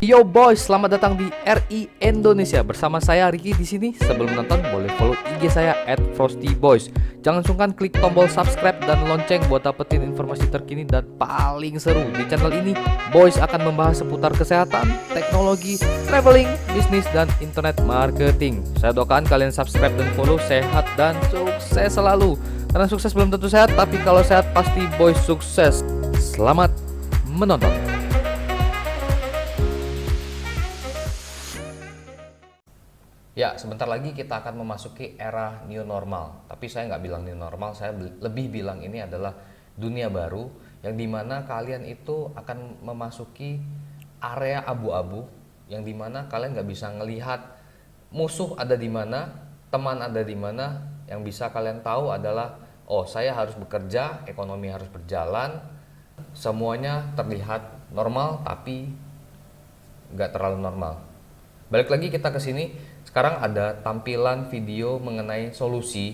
Yo boys, selamat datang di RI Indonesia bersama saya Ricky di sini. Sebelum nonton boleh follow IG saya @frostyboys. Jangan sungkan klik tombol subscribe dan lonceng buat dapetin informasi terkini dan paling seru di channel ini. Boys akan membahas seputar kesehatan, teknologi, traveling, bisnis dan internet marketing. Saya doakan kalian subscribe dan follow, sehat dan sukses selalu. Karena sukses belum tentu sehat, tapi kalau sehat pasti boys sukses. Selamat menonton. Ya, sebentar lagi kita akan memasuki era new normal. Tapi saya nggak bilang new normal, saya lebih bilang ini adalah dunia baru yang dimana kalian itu akan memasuki area abu-abu yang dimana kalian nggak bisa ngelihat musuh ada di mana, teman ada di mana. Yang bisa kalian tahu adalah, oh saya harus bekerja, ekonomi harus berjalan, semuanya terlihat normal tapi nggak terlalu normal. Balik lagi kita ke sini. Sekarang ada tampilan video mengenai solusi.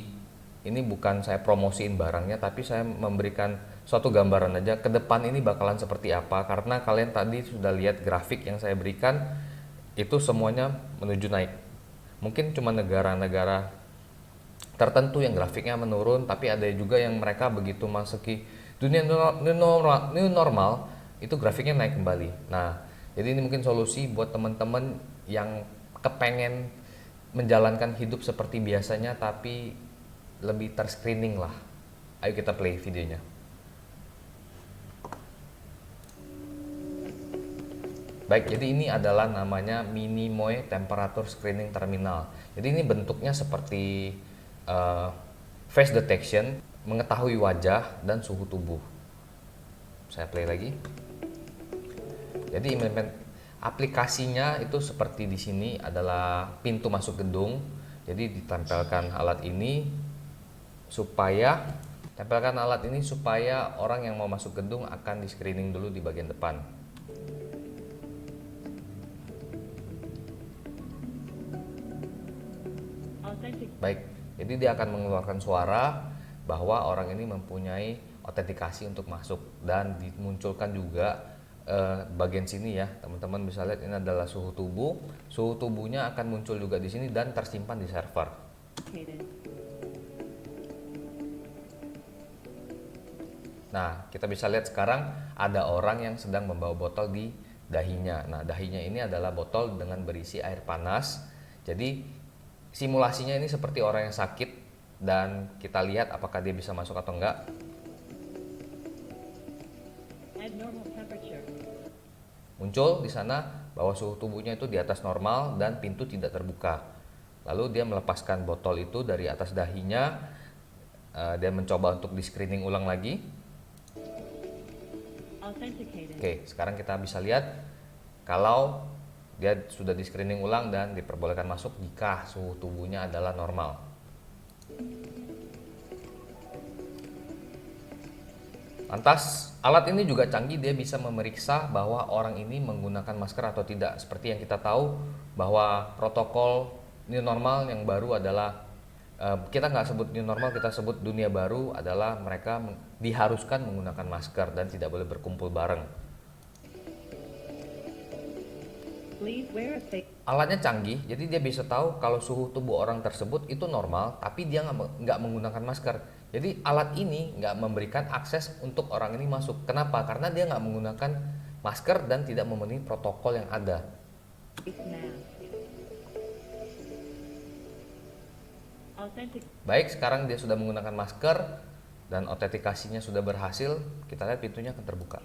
Ini bukan saya promosiin barangnya, tapi saya memberikan suatu gambaran aja ke depan ini bakalan seperti apa. Karena kalian tadi sudah lihat grafik yang saya berikan, itu semuanya menuju naik. Mungkin cuma negara-negara tertentu yang grafiknya menurun, tapi ada juga yang mereka begitu masuki dunia new normal, itu grafiknya naik kembali. Nah, jadi ini mungkin solusi buat teman-teman yang kepengen menjalankan hidup seperti biasanya tapi lebih terscreening lah. Ayo kita play videonya. Baik, jadi ini adalah namanya Minimoy Temperature Screening Terminal. Jadi ini bentuknya seperti face detection, mengetahui wajah dan suhu tubuh. Saya play lagi. Jadi aplikasinya itu seperti di sini adalah pintu masuk gedung. Jadi ditempelkan alat ini supaya orang yang mau masuk gedung akan di screening dulu di bagian depan. Baik, jadi dia akan mengeluarkan suara bahwa orang ini mempunyai autentikasi untuk masuk, dan dimunculkan juga bagian sini ya, teman-teman bisa lihat ini adalah suhu tubuh. Suhu tubuhnya akan muncul juga di sini dan tersimpan di server. Nah, kita bisa lihat sekarang ada orang yang sedang membawa botol di dahinya. Nah, dahinya ini adalah botol dengan berisi air panas. Jadi simulasinya ini seperti orang yang sakit, dan kita lihat apakah dia bisa masuk atau enggak. Muncul di sana bahwa suhu tubuhnya itu di atas normal dan pintu tidak terbuka. Lalu dia melepaskan botol itu dari atas dahinya dan mencoba untuk di screening ulang lagi. Oke, sekarang kita bisa lihat kalau dia sudah di screening ulang dan diperbolehkan masuk jika suhu tubuhnya adalah normal. Lantas, alat ini juga canggih, dia bisa memeriksa bahwa orang ini menggunakan masker atau tidak. Seperti yang kita tahu bahwa protokol new normal yang baru adalah, kita nggak sebut new normal, kita sebut dunia baru, adalah mereka diharuskan menggunakan masker dan tidak boleh berkumpul bareng. Alatnya canggih, jadi dia bisa tahu kalau suhu tubuh orang tersebut itu normal, tapi dia nggak menggunakan masker. Jadi alat ini nggak memberikan akses untuk orang ini masuk. Kenapa? Karena dia nggak menggunakan masker dan tidak memenuhi protokol yang ada. Baik, sekarang dia sudah menggunakan masker dan autentikasinya sudah berhasil. Kita lihat pintunya akan terbuka.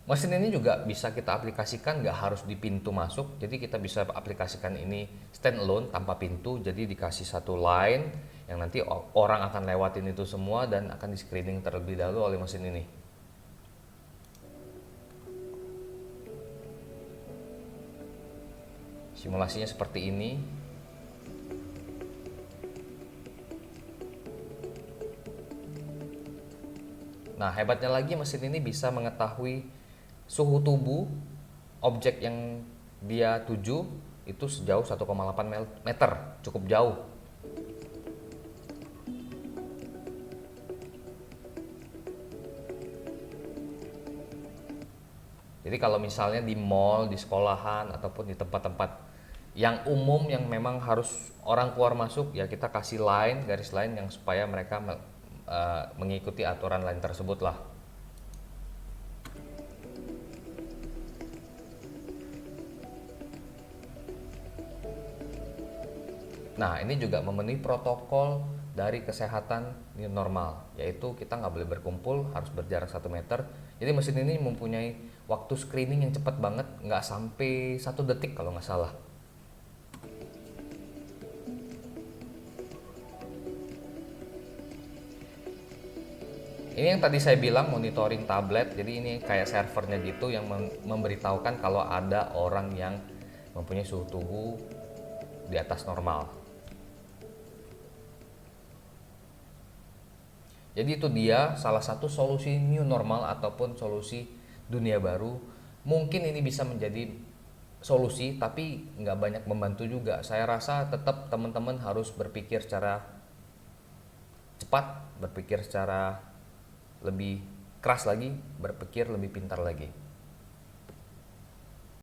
Mesin ini juga bisa kita aplikasikan, nggak harus di pintu masuk. Jadi kita bisa aplikasikan ini stand alone tanpa pintu. Jadi dikasih satu line yang nanti orang akan lewatin itu semua dan akan di screening terlebih dahulu oleh mesin ini. Simulasinya seperti ini. Nah, hebatnya lagi mesin ini bisa mengetahui suhu tubuh objek yang dia tuju itu sejauh 1,8 meter, cukup jauh. Jadi kalau misalnya di mall, di sekolahan ataupun di tempat-tempat yang umum yang memang harus orang keluar masuk, ya kita kasih line, garis line yang supaya mereka mengikuti aturan line tersebut lah. Nah, ini juga memenuhi protokol dari kesehatan new normal, yaitu kita nggak boleh berkumpul, harus berjarak 1 meter. Jadi mesin ini mempunyai waktu screening yang cepat banget, nggak sampai 1 detik kalau nggak salah. Ini yang tadi saya bilang monitoring tablet, jadi ini kayak servernya gitu yang memberitahukan kalau ada orang yang mempunyai suhu tubuh di atas normal. Jadi itu dia salah satu solusi new normal ataupun solusi dunia baru. Mungkin ini bisa menjadi solusi tapi nggak banyak membantu juga. Saya rasa tetap teman-teman harus berpikir secara cepat, berpikir secara lebih keras lagi, berpikir lebih pintar lagi.